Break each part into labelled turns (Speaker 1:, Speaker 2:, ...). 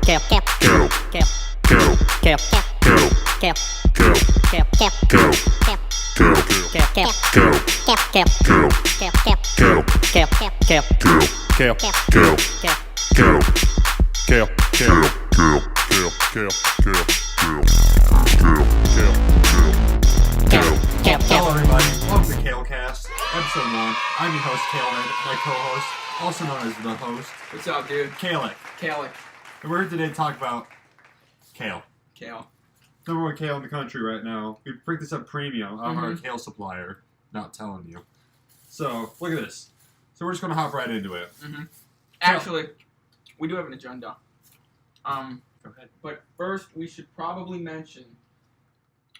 Speaker 1: Hello everybody, welcome to KaleCast, episode 1. I'm your host, Kale, and my co-host, also known as the host.
Speaker 2: What's up, dude?
Speaker 1: Kale. And we're here today to talk about Kale. Number one kale in the country right now. We picked this up premium. I'm our kale supplier. Not telling you. So, look at this. So we're just going to hop right into it.
Speaker 2: Actually, we do have an agenda.
Speaker 1: Go ahead.
Speaker 2: But first, we should probably mention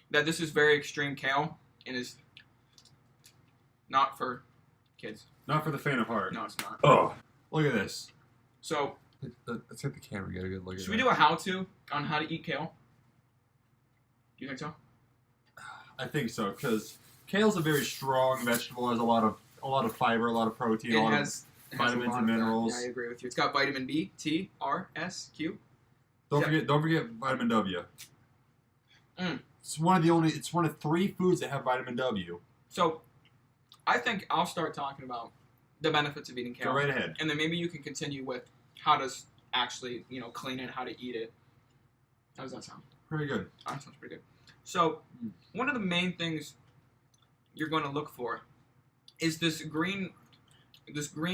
Speaker 2: that this is very extreme kale and is not for kids.
Speaker 1: Not for the faint of heart.
Speaker 2: No, it's not.
Speaker 1: Oh, look at this.
Speaker 2: So,
Speaker 1: Let's get the camera, get a good look at it.
Speaker 2: should we do a how-to on how to eat kale? Do you think so?
Speaker 1: I think so, because kale's a very strong vegetable. It has a lot of fiber, a lot of protein, a lot of vitamins and minerals.
Speaker 2: Yeah, I agree with you. It's got vitamin B, T, R, S, Q.
Speaker 1: Don't forget vitamin W. It's one of 3 foods that have vitamin W.
Speaker 2: So, I think I'll start talking about the benefits of eating kale.
Speaker 1: Go right ahead.
Speaker 2: And then maybe you can continue with how to actually, clean it, how to eat it. How does that sound?
Speaker 1: Pretty good.
Speaker 2: That sounds pretty good. So, one of the main things you're going to look for is this green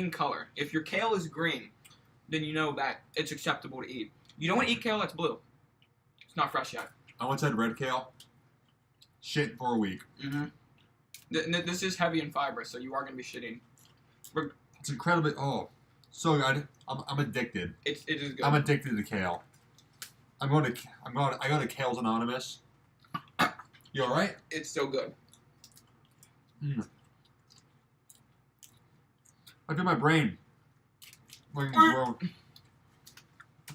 Speaker 2: color. If your kale is green, then you know that it's acceptable to eat. You don't want to eat kale that's blue. It's not fresh yet.
Speaker 1: I once had red kale. Shit for a week.
Speaker 2: This is heavy in fiber, so you are going to be shitting.
Speaker 1: It's incredibly so good. I'm addicted.
Speaker 2: It is good.
Speaker 1: I'm addicted to kale. I go to Kale's Anonymous. You all right?
Speaker 2: It's so good.
Speaker 1: I feel my brain. I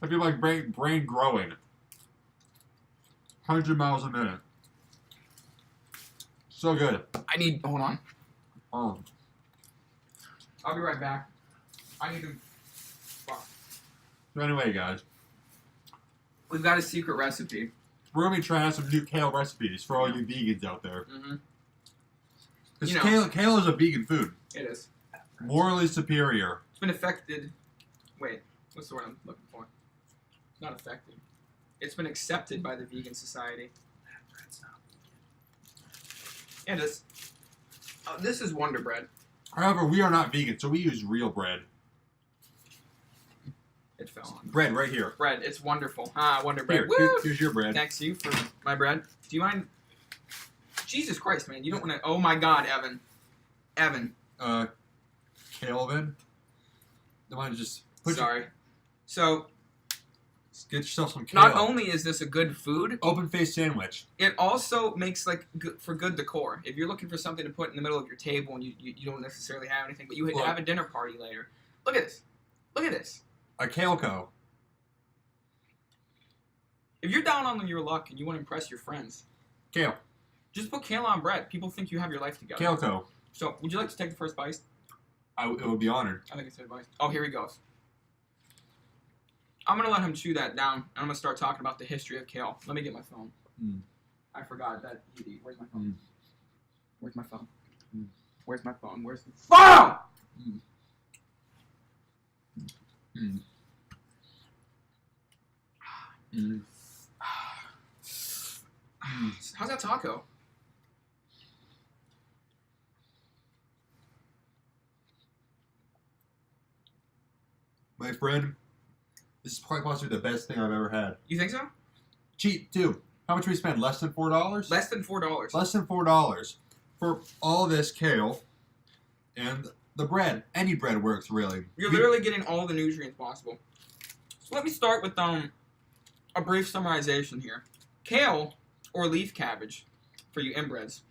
Speaker 1: feel my brain growing. 100 miles a minute. So good.
Speaker 2: Hold on.
Speaker 1: Oh.
Speaker 2: I'll be right back. I need to. Fuck.
Speaker 1: So anyway, guys,
Speaker 2: We've got a secret recipe.
Speaker 1: we're gonna be trying out some new kale recipes for all you vegans out there. Because
Speaker 2: You know.
Speaker 1: kale is a vegan food.
Speaker 2: It is.
Speaker 1: Morally superior.
Speaker 2: It's been affected. Wait, what's the word I'm looking for? It's not affected. It's been accepted by the vegan society. Yeah, it is. Oh, this is Wonder Bread.
Speaker 1: However, we are not vegan, so we use real bread.
Speaker 2: It fell on.
Speaker 1: Bread right here.
Speaker 2: Bread. It's wonderful. Wonder Bread.
Speaker 1: Here,
Speaker 2: Woo!
Speaker 1: here's your bread.
Speaker 2: Thanks to you for my bread. Do you mind? Jesus Christ, man. You don't want to. Oh my God, Evan.
Speaker 1: Calvin. Don't mind just
Speaker 2: Sorry. So,
Speaker 1: get yourself some kale.
Speaker 2: not only is this a good food,
Speaker 1: Open face sandwich.
Speaker 2: it also makes for good decor. If you're looking for something to put in the middle of your table and you don't necessarily have anything, but you have a dinner party later. Look at this. Look at this.
Speaker 1: A KaleCo.
Speaker 2: If you're down on your luck and you want to impress your friends,
Speaker 1: Kale.
Speaker 2: just put kale on bread. People think you have your life together.
Speaker 1: KaleCo.
Speaker 2: So, would you like to take the first bite?
Speaker 1: It would be honored.
Speaker 2: I think it's advice. Oh, here he goes. I'm going to let him chew that down, and I'm going to start talking about the history of kale. Let me get my phone. I forgot that he'd eat. Where's my phone? Where's my phone? Where's my phone? Where's the phone? How's that taco?
Speaker 1: My friend, this is quite possibly the best thing I've ever had.
Speaker 2: You think so?
Speaker 1: Cheap, too. How much we spend? Less than $4?
Speaker 2: Less than $4.
Speaker 1: Less than $4 for all this kale and the bread. Any bread works, really.
Speaker 2: You're literally getting all the nutrients possible. So let me start with a brief summarization here. Kale, or leaf cabbage, for you inbreds,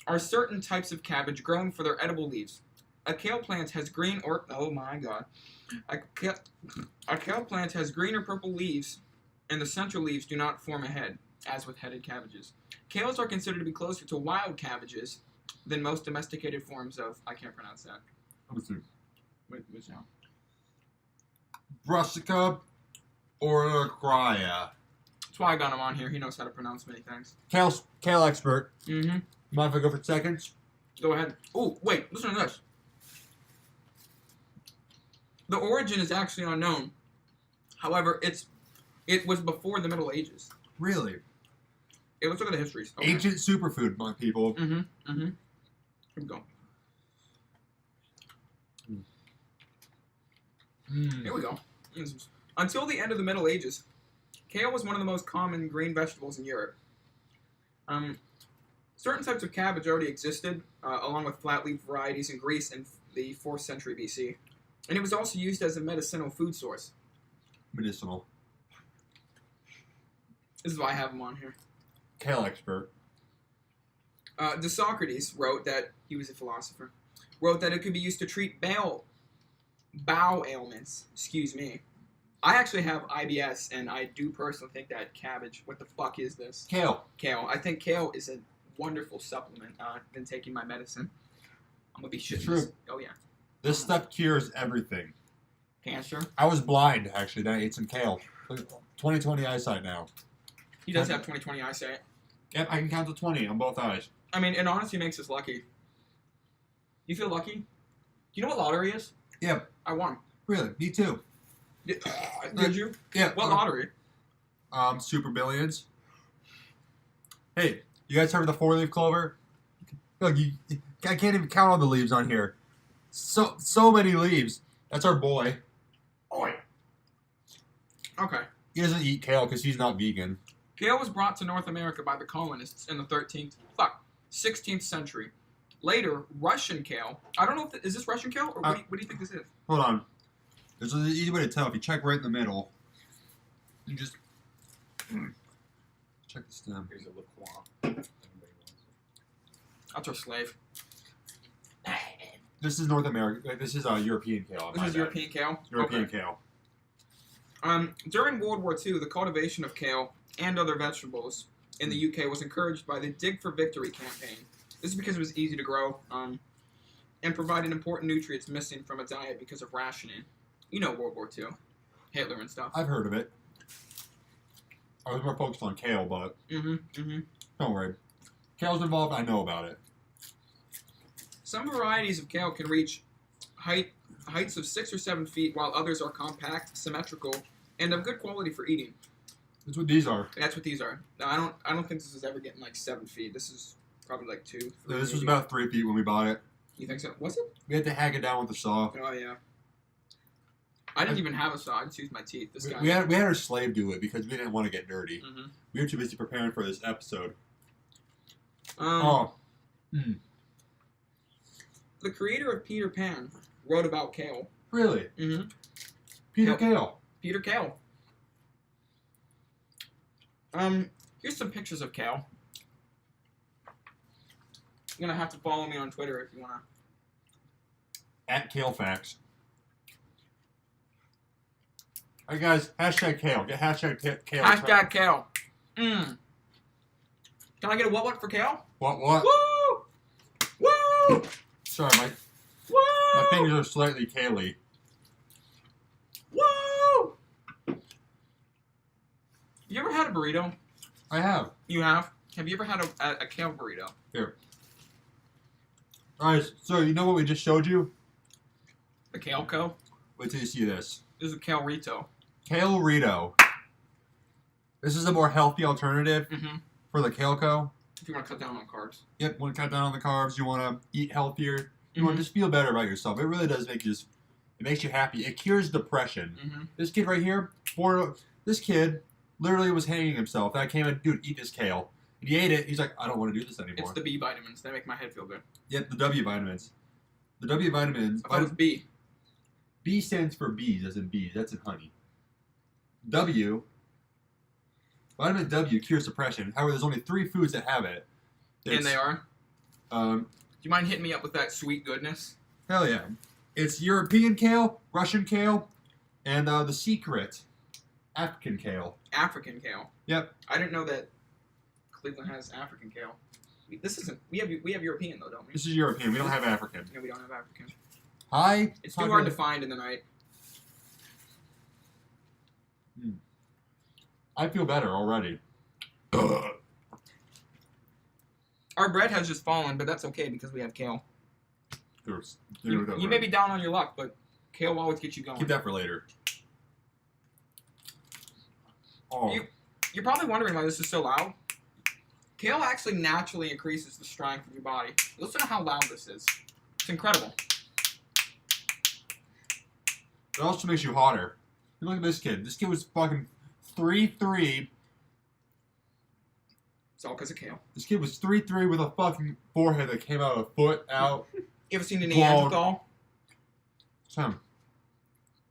Speaker 2: are certain types of cabbage grown for their edible leaves. A kale plant has green or... Oh my god. A kale plant has green or purple leaves, and the central leaves do not form a head, as with headed cabbages. Kales are considered to be closer to wild cabbages than most domesticated forms of... I can't pronounce that.
Speaker 1: What's it?
Speaker 2: Which now?
Speaker 1: Brassica Oracria.
Speaker 2: That's why I got him on here. He knows how to pronounce many things.
Speaker 1: Kale expert.
Speaker 2: Mm-hmm.
Speaker 1: Mind if I go for seconds?
Speaker 2: Go ahead. Oh, wait. Listen to this. The origin is actually unknown. However, it was before the Middle Ages.
Speaker 1: Really?
Speaker 2: Hey, let's look at the histories. Okay.
Speaker 1: Ancient superfood, my people.
Speaker 2: Mm-hmm. Mm-hmm. Here we go. Here we go. Until the end of the Middle Ages, kale was one of the most common green vegetables in Europe. Certain types of cabbage already existed, along with flat-leaf varieties in Greece in the 4th century BC. And it was also used as a medicinal food source.
Speaker 1: Medicinal.
Speaker 2: This is why I have him on here.
Speaker 1: Kale expert.
Speaker 2: Socrates wrote that, he was a philosopher, wrote that it could be used to treat bowel ailments. Excuse me. I actually have IBS, and I do personally think that cabbage, what the fuck is this?
Speaker 1: Kale.
Speaker 2: Kale. I think kale is a wonderful supplement than taking my medicine. I'm going to be shitting
Speaker 1: True.
Speaker 2: this. Oh, yeah.
Speaker 1: This stuff cures everything.
Speaker 2: Cancer.
Speaker 1: I was blind, actually, then I ate some kale. 20/20 eyesight now.
Speaker 2: He does have 20/20 eyesight.
Speaker 1: Yep, I can count to 20 on both eyes.
Speaker 2: I mean, it honestly makes us lucky. You feel lucky? Do you know what lottery is?
Speaker 1: Yep.
Speaker 2: I won.
Speaker 1: Really? Me too.
Speaker 2: Did you?
Speaker 1: Yeah.
Speaker 2: What lottery?
Speaker 1: Super Billions. Hey, you guys heard of the 4-leaf clover? Look, I can't even count all the leaves on here. So many leaves. That's our boy. Oi.
Speaker 2: Okay.
Speaker 1: He doesn't eat kale because he's not vegan.
Speaker 2: Kale was brought to North America by the colonists in the 16th century. Later, Russian kale. I don't know if is this Russian kale or what do you think this is?
Speaker 1: Hold on. There's an easy way to tell. If you check right in the middle, you just check the stem.
Speaker 3: Here's a liqueur.
Speaker 2: That's our slave.
Speaker 1: This is North America. This is European kale.
Speaker 2: This is European kale?
Speaker 1: European kale.
Speaker 2: During World War II, the cultivation of kale and other vegetables in the UK was encouraged by the Dig for Victory campaign. This is because it was easy to grow and provided important nutrients missing from a diet because of rationing. You know World War II. Hitler and stuff.
Speaker 1: I've heard of it. I was more focused on kale, but don't worry. Kale's involved. I know about it.
Speaker 2: Some varieties of kale can reach heights of 6 or 7 feet, while others are compact, symmetrical, and of good quality for eating.
Speaker 1: That's what these are.
Speaker 2: That's what these are. Now, I don't think this is ever getting like 7 feet. This is probably like 2. 3,
Speaker 1: This was
Speaker 2: maybe.
Speaker 1: about 3 feet when we bought it.
Speaker 2: You think so? Was it?
Speaker 1: We had to hack it down with the saw.
Speaker 2: Oh yeah. I didn't even have a saw. I just used my teeth. This guy.
Speaker 1: We had our slave do it because we didn't want to get dirty.
Speaker 2: Mm-hmm.
Speaker 1: We were too busy preparing for this episode.
Speaker 2: The creator of Peter Pan wrote about kale.
Speaker 1: Really?
Speaker 2: Mm-hmm.
Speaker 1: Peter Kale.
Speaker 2: Peter Kale. Here's some pictures of kale. You're gonna have to follow me on Twitter if you wanna.
Speaker 1: At KaleFacts. Alright guys, hashtag Kale. Get hashtag Kale.
Speaker 2: Hashtag Kale. Can I get a what for Kale?
Speaker 1: What?
Speaker 2: Woo! Woo!
Speaker 1: Sorry,
Speaker 2: Woo!
Speaker 1: my fingers are slightly Kaley.
Speaker 2: Woo! You ever had a burrito?
Speaker 1: I have.
Speaker 2: You have? Have you ever had a kale burrito?
Speaker 1: Here. Alright, so you know what we just showed you?
Speaker 2: The Kale Co?
Speaker 1: Wait till you see this.
Speaker 2: This is a Kale Rito.
Speaker 1: Kale Rito. This is a more healthy alternative for the KaleCo.
Speaker 2: If you want to cut down on carbs.
Speaker 1: Yep, want to cut down on the carbs. You want to eat healthier. You want to just feel better about yourself. It really does make you just. It makes you happy. It cures depression. This kid right here, this kid literally was hanging himself. And I came in, dude, eat this kale. And he ate it. He's like, I don't want to do this anymore.
Speaker 2: It's the B vitamins. They make my head feel good.
Speaker 1: Yep, the W vitamins. The W vitamins.
Speaker 2: I thought it was B.
Speaker 1: B stands for bees, as in bees. That's in honey. W. Vitamin W cures depression. However, there's only 3 foods that have it.
Speaker 2: And they are?
Speaker 1: Do
Speaker 2: you mind hitting me up with that sweet goodness?
Speaker 1: Hell yeah. It's European kale, Russian kale, and the secret, African kale.
Speaker 2: African kale?
Speaker 1: Yep.
Speaker 2: I didn't know that Cleveland has African kale. This isn't... We have European, though, don't we?
Speaker 1: This is European. We don't have African.
Speaker 2: No, we don't have African.
Speaker 1: Hi.
Speaker 2: It's too hard to find in the night.
Speaker 1: I feel better already.
Speaker 2: Our bread has just fallen, but that's okay because we have kale. You may be down on your luck, but kale will always get you going.
Speaker 1: Keep that for later. Oh.
Speaker 2: You're probably wondering why this is so loud. Kale actually naturally increases the strength of your body. Listen to how loud this is. It's incredible.
Speaker 1: It also makes you hotter. Look at this kid. This kid was fucking 3'3".
Speaker 2: It's all because of kale.
Speaker 1: This kid was 3'3" with a fucking forehead that came out a foot out.
Speaker 2: You ever seen a Neanderthal?
Speaker 1: It's him.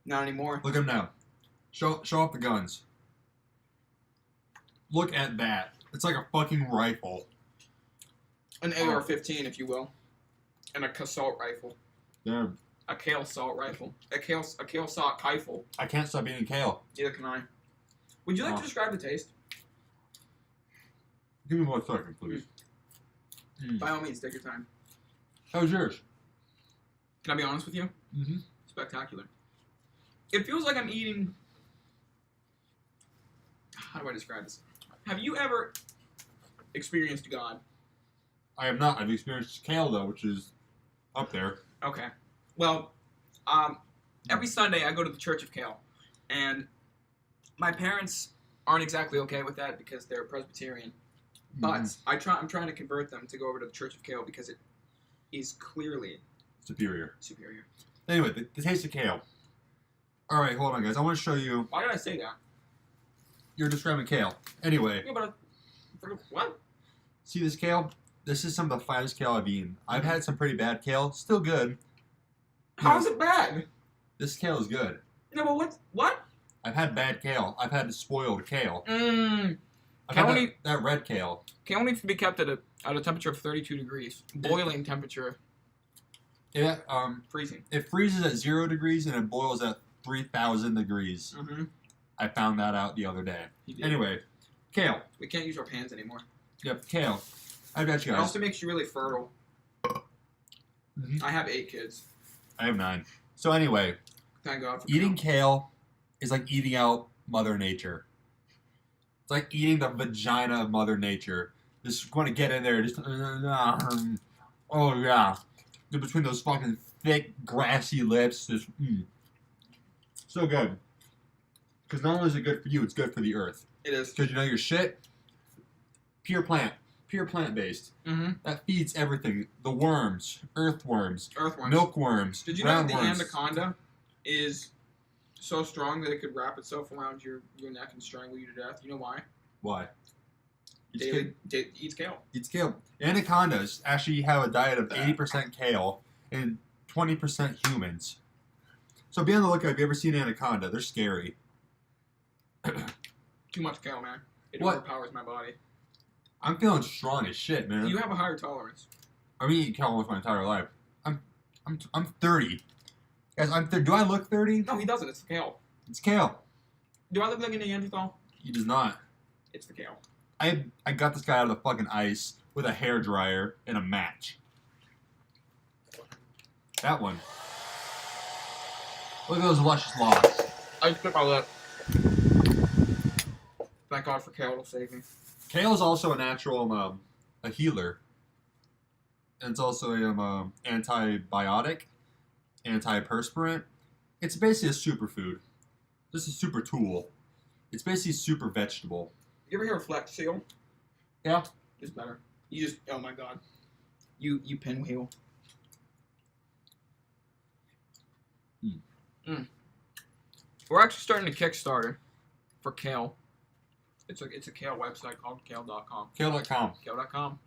Speaker 2: Not anymore.
Speaker 1: Look at him now. Show off the guns. Look at that. It's like a fucking rifle.
Speaker 2: An AR-15, if you will. And a assault rifle.
Speaker 1: Damn.
Speaker 2: A kale assault rifle. A kale assault rifle.
Speaker 1: I can't stop eating kale.
Speaker 2: Neither can I. Would you like to describe the taste?
Speaker 1: Give me 1 second, please.
Speaker 2: By all means, take your time.
Speaker 1: How's yours?
Speaker 2: Can I be honest with you?
Speaker 1: Mm-hmm.
Speaker 2: Spectacular. It feels like I'm eating... How do I describe this? Have you ever experienced God?
Speaker 1: I have not. I've experienced kale, though, which is up there.
Speaker 2: Okay. Well, every Sunday I go to the Church of Kale. And my parents aren't exactly okay with that because they're Presbyterian. But I'm trying to convert them to go over to the Church of Kale because it is clearly
Speaker 1: superior.
Speaker 2: Anyway,
Speaker 1: the taste of kale. All right, hold on, guys. I want to show you.
Speaker 2: Why did I say that?
Speaker 1: You're describing kale. Anyway.
Speaker 2: Yeah, but what?
Speaker 1: See this kale? This is some of the finest kale I've eaten. I've had some pretty bad kale. Still good.
Speaker 2: How is it bad?
Speaker 1: This kale is good.
Speaker 2: No, but what?
Speaker 1: I've had bad kale. I've had spoiled kale. I've
Speaker 2: Kale
Speaker 1: had that red kale.
Speaker 2: Kale needs to be kept at a temperature of 32 degrees. Boiling temperature.
Speaker 1: Yeah,
Speaker 2: freezing.
Speaker 1: It freezes at 0 degrees and it boils at 3,000 degrees.
Speaker 2: Mm-hmm.
Speaker 1: I found that out the other day. Anyway, kale.
Speaker 2: We can't use our pans anymore.
Speaker 1: Yep, kale. I bet you guys.
Speaker 2: It also makes you really fertile. I have 8 kids.
Speaker 1: I have 9. So anyway,
Speaker 2: thank God for
Speaker 1: eating kale is like eating out Mother Nature. It's like eating the vagina of Mother Nature. Just going to get in there. Just oh yeah, between those fucking thick grassy lips. Just so good. Because not only is it good for you, it's good for the earth.
Speaker 2: It is.
Speaker 1: Because you know your shit. Pure plant-based.
Speaker 2: Mm-hmm.
Speaker 1: That feeds everything. The worms, earthworms, milkworms.
Speaker 2: Did you know that the anaconda is so strong that it could wrap itself around your neck and strangle you to death? You know why?
Speaker 1: Why?
Speaker 2: Eats kale.
Speaker 1: Eats kale. Anacondas actually have a diet of 80% kale and 20% humans. So be on the lookout if you ever seen an anaconda. They're scary.
Speaker 2: Too much kale, man. It overpowers my body.
Speaker 1: I'm feeling strong as shit, man.
Speaker 2: You have a higher tolerance.
Speaker 1: I've been eating kale almost my entire life. I'm 30. Guys, do I look 30?
Speaker 2: No, he doesn't. It's the kale.
Speaker 1: It's kale.
Speaker 2: Do I look like a Neanderthal?
Speaker 1: He does not.
Speaker 2: It's the kale.
Speaker 1: I got this guy out of the fucking ice with a hairdryer and a match. That one. Look at those luscious locks.
Speaker 2: I just bit my lip. Thank God for kale to save me.
Speaker 1: Kale is also a natural, a healer. And it's also a antibiotic, antiperspirant. It's basically a superfood. Just a super tool. It's basically super vegetable.
Speaker 2: You ever hear of Flex Seal?
Speaker 1: Yeah.
Speaker 2: It's better. You just, oh my God. You pinwheel. We're actually starting a Kickstarter for Kale. It's a Kale website called Kale.com.
Speaker 1: Kale.com.
Speaker 2: Kale.com.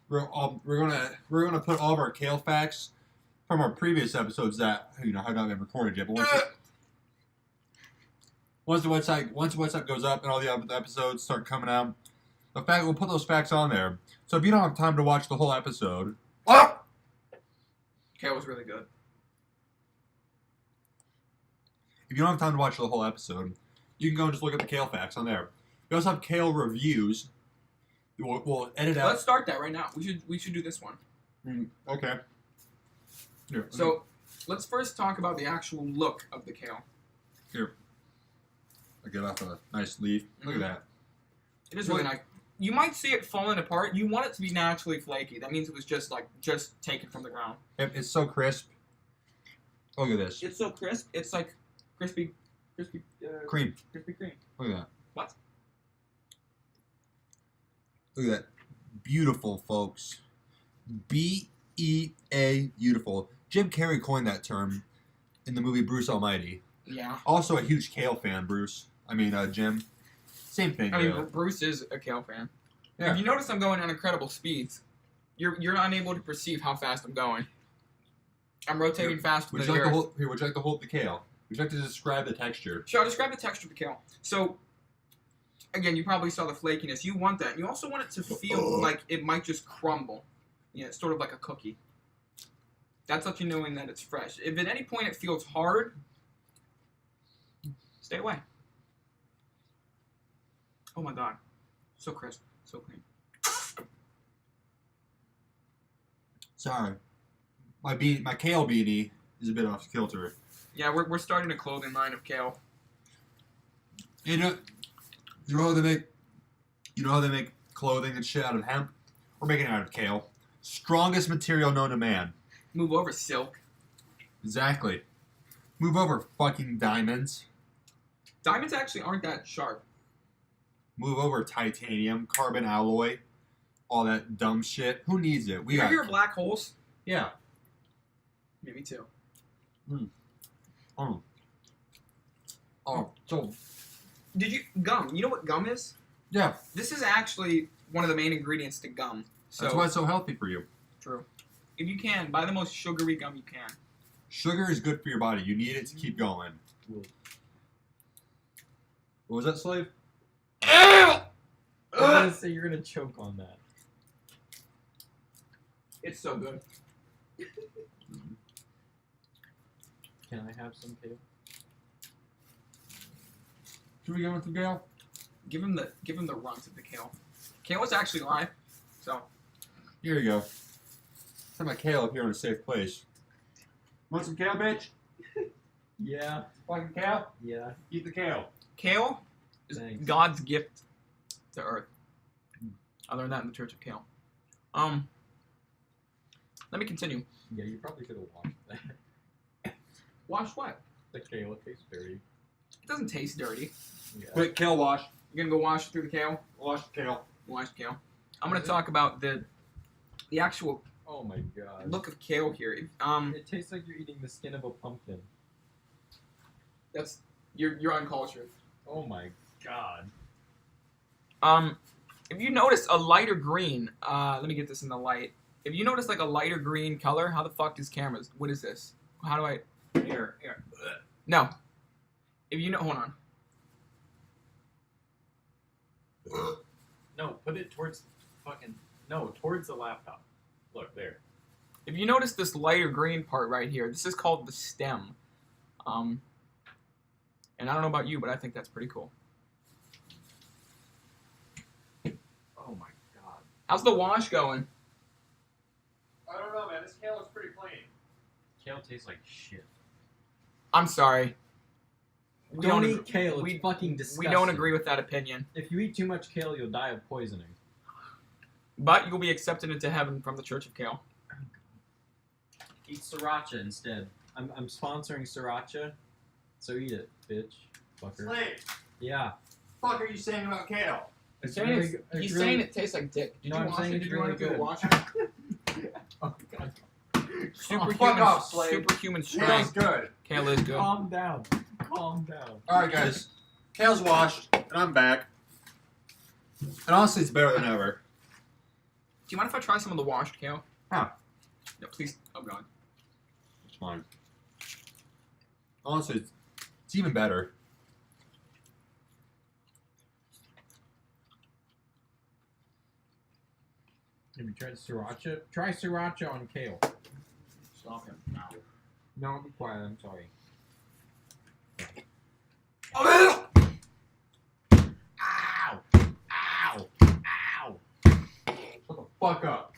Speaker 1: We're gonna put all of our kale facts from our previous episodes that have not been recorded yet. But once the website goes up and all the other episodes start coming out, we'll put those facts on there. So if you don't have time to watch the whole episode,
Speaker 2: Kale was really good.
Speaker 1: If you don't have time to watch the whole episode, you can go and just look at the kale facts on there. We also have kale reviews. We'll edit out.
Speaker 2: Let's start that right now. We should do this one.
Speaker 1: Okay. Here, let's
Speaker 2: first talk about the actual look of the kale.
Speaker 1: Here. I get off a nice leaf. Look at that.
Speaker 2: It is really nice. You might see it falling apart. You want it to be naturally flaky. That means it was just taken from the ground.
Speaker 1: It's so crisp. Look at this.
Speaker 2: It's so crisp. It's like crispy
Speaker 1: cream.
Speaker 2: Crispy cream.
Speaker 1: Look at that.
Speaker 2: What?
Speaker 1: Look at that. Beautiful, folks. B-E-A, beautiful. Jim Carrey coined that term in the movie Bruce Almighty.
Speaker 2: Yeah.
Speaker 1: Also a huge Kale fan, Bruce. Jim. Same thing.
Speaker 2: I mean, Bruce is a Kale fan.
Speaker 1: Yeah.
Speaker 2: If you notice I'm going at incredible speeds, you're unable to perceive how fast I'm going. I'm rotating faster
Speaker 1: would
Speaker 2: than
Speaker 1: you like
Speaker 2: the
Speaker 1: to
Speaker 2: earth.
Speaker 1: hold, Here, would you like to hold the kale? Would you like to describe the texture?
Speaker 2: Sure, I'll describe the texture of the kale. So, again, you probably saw the flakiness. You want that. You also want it to feel like it might just crumble. Yeah, it's sort of like a cookie. That's what you knowing that it's fresh. If at any point it feels hard, stay away. Oh my god. So crisp. So clean.
Speaker 1: Sorry. My kale beanie is a bit off kilter.
Speaker 2: Yeah, we're starting a clothing line of kale.
Speaker 1: You know how they make clothing and shit out of hemp? We're making it out of kale. Strongest material known to man.
Speaker 2: Move over, silk.
Speaker 1: Exactly. Move over, fucking diamonds.
Speaker 2: Diamonds actually aren't that sharp.
Speaker 1: Move over, titanium, carbon alloy, all that dumb shit. Who needs it?
Speaker 2: You hear black holes?
Speaker 1: Yeah.
Speaker 2: Maybe too.
Speaker 1: So.
Speaker 2: Did you gum? You know what gum is?
Speaker 1: Yeah.
Speaker 2: This is actually one of the main ingredients to gum. So,
Speaker 1: that's why it's so healthy for you.
Speaker 2: True. If you can, buy the most sugary gum you can.
Speaker 1: Sugar is good for your body. You need it to keep going. What was that, Slave?
Speaker 3: I was gonna say you're gonna choke on that.
Speaker 2: It's so good.
Speaker 3: Can I have some kale?
Speaker 1: Should we go with the kale?
Speaker 2: Give him the runt of the kale. Kale is actually live, so
Speaker 1: here you go. Have my kale up here in a safe place. Want some kale, bitch?
Speaker 3: Yeah.
Speaker 1: Fucking kale?
Speaker 3: Yeah.
Speaker 1: Eat the kale.
Speaker 2: Kale is God's gift to Earth. I learned that in the Church of Kale. Let me continue.
Speaker 3: Yeah, you probably could have washed that.
Speaker 2: Wash what?
Speaker 3: The kale, it tastes dirty.
Speaker 2: It doesn't taste dirty.
Speaker 3: Yeah.
Speaker 1: Quick kale wash.
Speaker 2: You're gonna go wash through the kale?
Speaker 1: Wash the kale.
Speaker 2: Wash the kale. I'm gonna talk about the actual
Speaker 3: Oh my god.
Speaker 2: look of kale here.
Speaker 3: It tastes like you're eating the skin of a pumpkin.
Speaker 2: That's you're uncultured.
Speaker 3: Oh my god.
Speaker 2: If you notice a lighter green, let me get this in the light. If you notice like a lighter green color, how the fuck is cameras? What is this? How do I? Here. No. If you know, hold on.
Speaker 3: No, put it towards towards the laptop. Look there.
Speaker 2: If you notice this lighter green part right here, this is called the stem. And I don't know about you, but I think that's pretty cool.
Speaker 3: Oh my god.
Speaker 2: How's the wash going?
Speaker 1: I don't know, man. This kale is pretty clean.
Speaker 3: Kale tastes like shit.
Speaker 2: I'm sorry.
Speaker 3: Don't eat kale. It's fucking disgusting.
Speaker 2: We don't agree with that opinion.
Speaker 3: If you eat too much kale, you'll die of poisoning.
Speaker 2: But you'll be accepted into heaven from the Church of Kale.
Speaker 3: Eat sriracha instead. I'm sponsoring sriracha, so eat it, bitch. Fucker.
Speaker 1: Slave.
Speaker 3: Yeah.
Speaker 1: What the fuck are you saying about kale?
Speaker 3: It's
Speaker 2: He's saying it tastes like dick. Did
Speaker 3: No,
Speaker 2: you
Speaker 3: I'm
Speaker 2: wash
Speaker 3: saying
Speaker 2: it?
Speaker 3: it's
Speaker 2: Did you
Speaker 3: really
Speaker 2: want to do
Speaker 3: good.
Speaker 2: a wash?
Speaker 3: Oh god.
Speaker 2: Superhuman,
Speaker 1: off, Slave.
Speaker 2: superhuman
Speaker 1: Kale's
Speaker 2: strength.
Speaker 1: good.
Speaker 2: Kale is good.
Speaker 3: Calm down. Calm down.
Speaker 1: Alright, guys. Kale's washed, and I'm back. And honestly, it's better than ever.
Speaker 2: Do you mind if I try some of the washed kale?
Speaker 1: Huh.
Speaker 2: No, please. Oh god.
Speaker 1: It's fine. Honestly, it's even better.
Speaker 3: Have you tried sriracha? Try sriracha on kale.
Speaker 2: Stop him now.
Speaker 3: No, be quiet. I'm sorry.
Speaker 1: Ow!
Speaker 3: Ow! Ow!
Speaker 1: Shut the fuck up.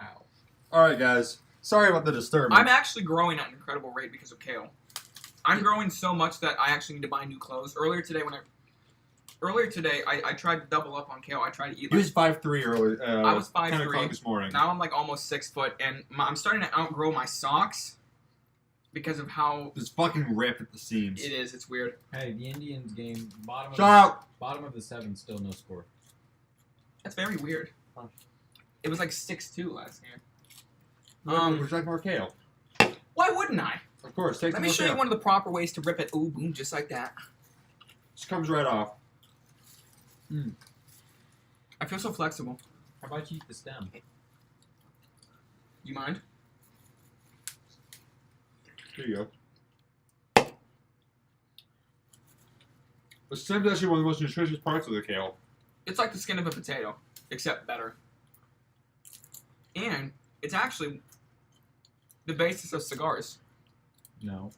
Speaker 1: Ow. Alright, guys. Sorry about the disturbance.
Speaker 2: I'm actually growing at an incredible rate because of kale. I'm growing so much that I actually need to buy new clothes. Earlier today, I tried to double up on Kale. I tried to eat.
Speaker 1: He was 5'3" earlier.
Speaker 2: I was 5'3".
Speaker 1: 10 o'clock this morning.
Speaker 2: Now I'm like almost 6 foot, and I'm starting to outgrow my socks because of how
Speaker 1: it's fucking ripped at the seams.
Speaker 2: it is. It's weird.
Speaker 3: Hey, the Indians game bottom of the 7, still no score.
Speaker 2: That's very weird. It was like 6-2 last game.
Speaker 1: Would you like more Kale?
Speaker 2: Why wouldn't I?
Speaker 1: Of course. Take
Speaker 2: Let me show you one of the proper ways to rip it. Ooh, boom, just like that.
Speaker 1: Just comes right off.
Speaker 2: I feel so flexible.
Speaker 3: How about you eat the stem?
Speaker 2: You mind?
Speaker 1: There you go. The stem is actually one of the most nutritious parts of the kale.
Speaker 2: It's like the skin of a potato, except better. And it's actually the basis of cigars.
Speaker 3: No.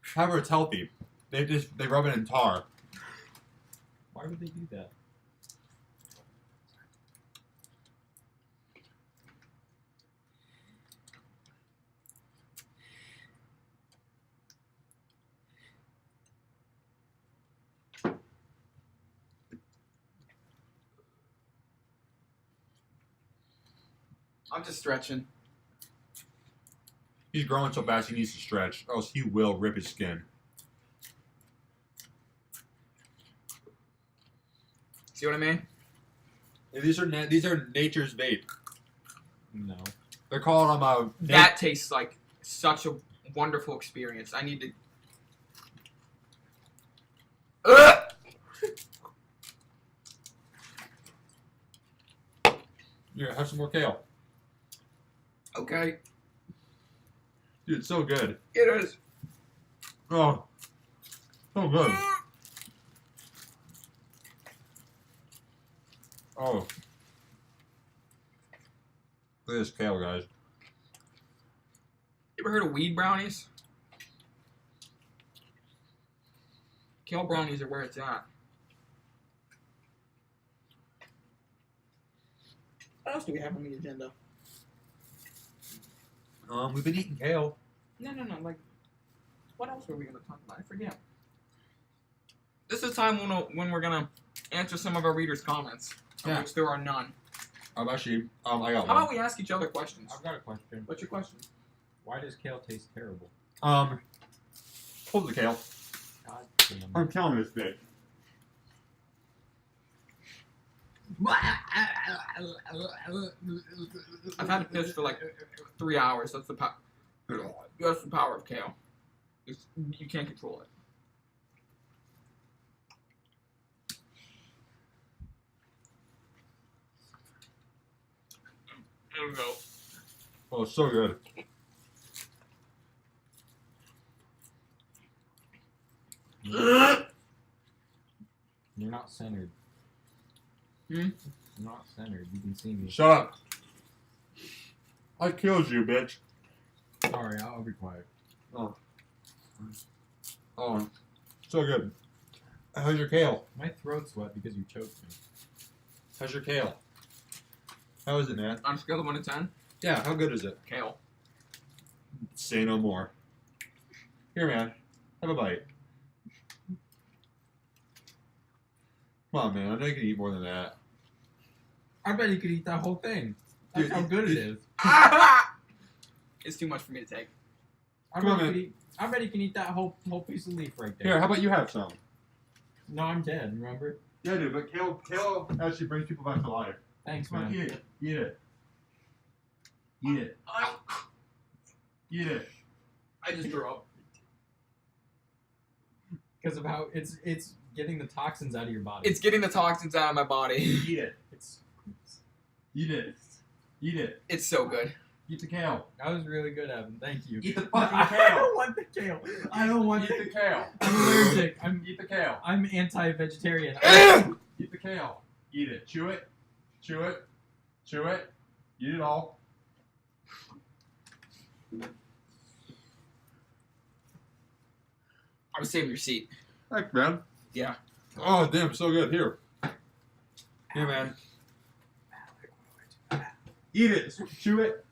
Speaker 1: However, it's healthy. They rub it in tar.
Speaker 3: Why would they do that?
Speaker 2: I'm just stretching.
Speaker 1: He's growing so fast he needs to stretch, or else he will rip his skin.
Speaker 2: See what I mean?
Speaker 1: These are nature's vape.
Speaker 3: No.
Speaker 1: They're calling them
Speaker 2: That tastes like such a wonderful experience. I need to.
Speaker 1: Here, have some more kale.
Speaker 2: Okay.
Speaker 1: Dude, it's so good.
Speaker 2: It is.
Speaker 1: Oh, so good. Oh. Look at this kale, guys.
Speaker 2: You ever heard of weed brownies? Kale brownies are where it's at. What else do we have on the agenda?
Speaker 1: We've been eating kale.
Speaker 2: No. Like, what else were we gonna talk about? I forget. This is the time when we're gonna answer some of our readers' comments, of which there are none.
Speaker 1: I got
Speaker 2: How
Speaker 1: one.
Speaker 2: about we ask each other questions?
Speaker 3: I've got a question.
Speaker 2: What's your question?
Speaker 3: Why does kale taste terrible?
Speaker 1: Hold the kale.
Speaker 3: God damn.
Speaker 1: I'm telling this bitch.
Speaker 2: I've had to piss for like 3 hours. That's the power. That's the power of kale. You can't control it. There we go.
Speaker 1: Oh, it's so good.
Speaker 3: You're not centered.
Speaker 2: Hmm?
Speaker 3: I'm not centered. You can see me.
Speaker 1: Shut up. I killed you, bitch.
Speaker 3: Sorry, I'll be quiet.
Speaker 1: Oh, so good. How's your kale?
Speaker 3: My throat's wet because you choked me.
Speaker 1: How's your kale? How is it, man?
Speaker 2: On a scale of 1 to 10,
Speaker 1: Yeah, how good is it?
Speaker 2: kale.
Speaker 1: Say no more. Here, man. Have a bite. Come on, man. I know you can eat more than that.
Speaker 3: I bet you could eat that whole thing. That's
Speaker 1: Dude,
Speaker 3: how good it is.
Speaker 2: It's too much for me to take.
Speaker 3: I
Speaker 1: Come on,
Speaker 3: bet
Speaker 1: man.
Speaker 3: I bet you can eat that whole piece of leaf right there.
Speaker 1: Here, how about you have some?
Speaker 3: No, I'm dead. Remember?
Speaker 1: Yeah, dude, but kale actually brings people back to life.
Speaker 3: Thanks,
Speaker 1: Come on,
Speaker 3: man.
Speaker 1: eat it. Eat it. Eat it. Eat it.
Speaker 2: I just threw up.
Speaker 3: Because of how it's getting the toxins out of your body.
Speaker 2: It's getting the toxins out of my body.
Speaker 1: Eat it.
Speaker 3: It's
Speaker 1: Eat it. Eat it.
Speaker 2: It's so good.
Speaker 1: Eat the kale.
Speaker 3: that was really good, Evan. Thank you.
Speaker 1: Eat the fucking
Speaker 3: I
Speaker 1: kale.
Speaker 3: don't want the kale. I don't want
Speaker 1: Eat the kale.
Speaker 3: I'm allergic.
Speaker 1: Eat the kale.
Speaker 3: I'm anti-vegetarian.
Speaker 1: Eat the kale. Eat it. Chew it. Chew it. Chew it. Eat it all.
Speaker 2: I was saving your seat.
Speaker 1: Thanks, man.
Speaker 2: Yeah.
Speaker 1: Oh, damn, so good. Here. Here, man. Eat it. Chew it.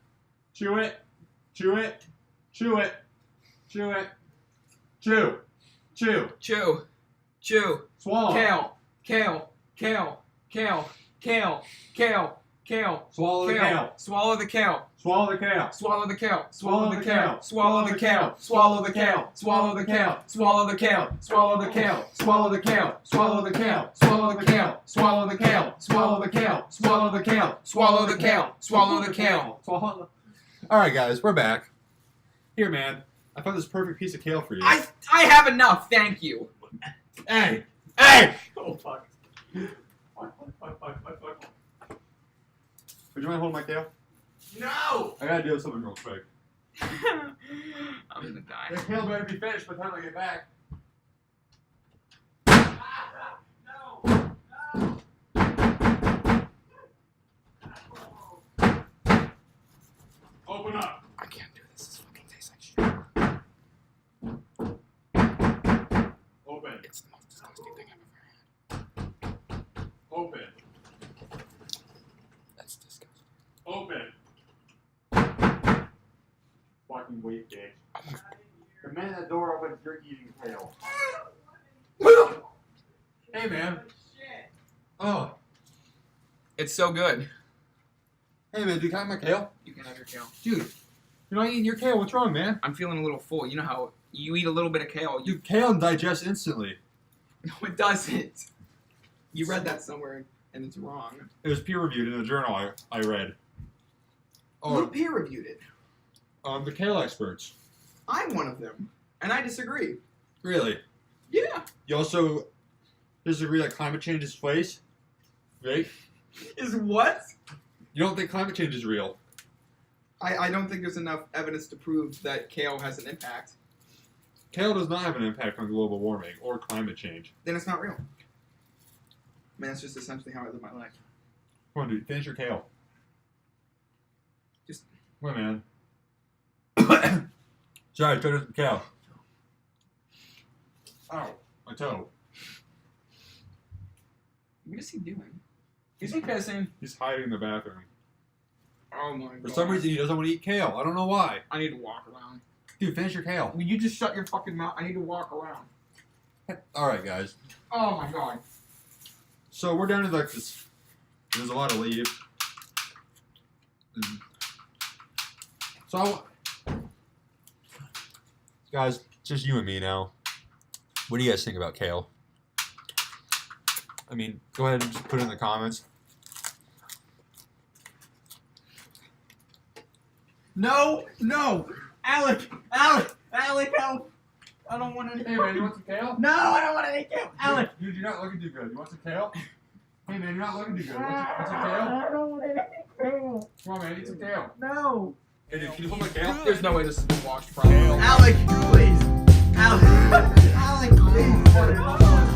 Speaker 1: Chew it. Chew it. Chew it. Chew it. Chew. Chew.
Speaker 2: Chew. Chew.
Speaker 1: Swallow.
Speaker 2: Kale. Kale. Kale. Kale. Kale. Kale. Kale.
Speaker 1: Swallow the kale.
Speaker 2: Swallow the kale.
Speaker 1: Swallow the kale.
Speaker 2: Swallow the kale.
Speaker 1: Swallow the kale.
Speaker 2: Swallow the kale. Swallow the kale. Swallow the kale. Swallow the kale. Swallow the kale. Swallow the kale. Swallow the kale. Swallow the kale. Swallow the kale. Swallow the kale. Swallow the kale. Swallow the kale. Swallow the kale.
Speaker 1: Swallow. All right, guys, we're back. Here, man. I found this perfect piece of kale for you.
Speaker 2: I have enough, thank you.
Speaker 1: Hey. Hey.
Speaker 2: Oh fuck.
Speaker 1: Would you mind holding my kale?
Speaker 2: No.
Speaker 1: I gotta do something real quick.
Speaker 2: I'm gonna die.
Speaker 1: The kale better be finished by the time I get back. Open up.
Speaker 2: I can't do this. This fucking tastes like shit.
Speaker 1: Open.
Speaker 2: It's the most disgusting thing I've ever had.
Speaker 1: Open.
Speaker 2: That's disgusting.
Speaker 1: Open. Fucking wait, bitch. The minute that door opens, you're eating kale. Hey, man. Oh.
Speaker 2: It's so good.
Speaker 1: Hey, man, do you have my kale?
Speaker 2: You can have your kale.
Speaker 1: Dude, you're not eating your kale. What's wrong, man?
Speaker 2: I'm feeling a little full. You know how you eat a little bit of kale.
Speaker 1: Dude, kale digests instantly.
Speaker 2: No, it doesn't. You read that somewhere, and it's wrong.
Speaker 1: It was peer-reviewed in a journal I read.
Speaker 2: Who peer-reviewed it?
Speaker 1: The kale experts.
Speaker 2: I'm one of them, and I disagree.
Speaker 1: Really?
Speaker 2: Yeah.
Speaker 1: You also disagree that climate change is place? Right?
Speaker 2: Is what?
Speaker 1: You don't think climate change is real?
Speaker 2: I don't think there's enough evidence to prove that kale has an impact.
Speaker 1: Kale does not have an impact on global warming or climate change.
Speaker 2: Then it's not real. I mean, that's just essentially how I live my life.
Speaker 1: Come on, dude. Finish your kale.
Speaker 2: Just...
Speaker 1: Come on, man. Sorry, try to some kale. Ow. My toe.
Speaker 2: What is he doing? Is he pissing?
Speaker 1: He's hiding in the bathroom.
Speaker 2: Oh my god.
Speaker 1: For some reason, he doesn't want to eat kale. I don't know why.
Speaker 2: I need to walk around.
Speaker 1: Dude, finish your kale.
Speaker 2: Will you just shut your fucking mouth? I need to walk around.
Speaker 1: Alright, guys.
Speaker 2: Oh my god.
Speaker 1: So we're down to like this. There's a lot of leaves. So, guys, just you and me now. What do you guys think about kale? I mean, go ahead and just put it in the comments.
Speaker 2: No, no, Alec, help! I don't want any.
Speaker 1: Hey man, you want some kale?
Speaker 2: No, I don't want any kale, Alec.
Speaker 1: Dude, you're not looking too good. You want some kale? Hey man, you're not looking too good. Want some kale?
Speaker 2: I don't want any kale.
Speaker 1: Come on, man, eat some kale.
Speaker 2: No.
Speaker 1: Hey, dude, can you hold my kale?
Speaker 2: There's no way this has been washed properly.
Speaker 4: Alec, please. Alec, please.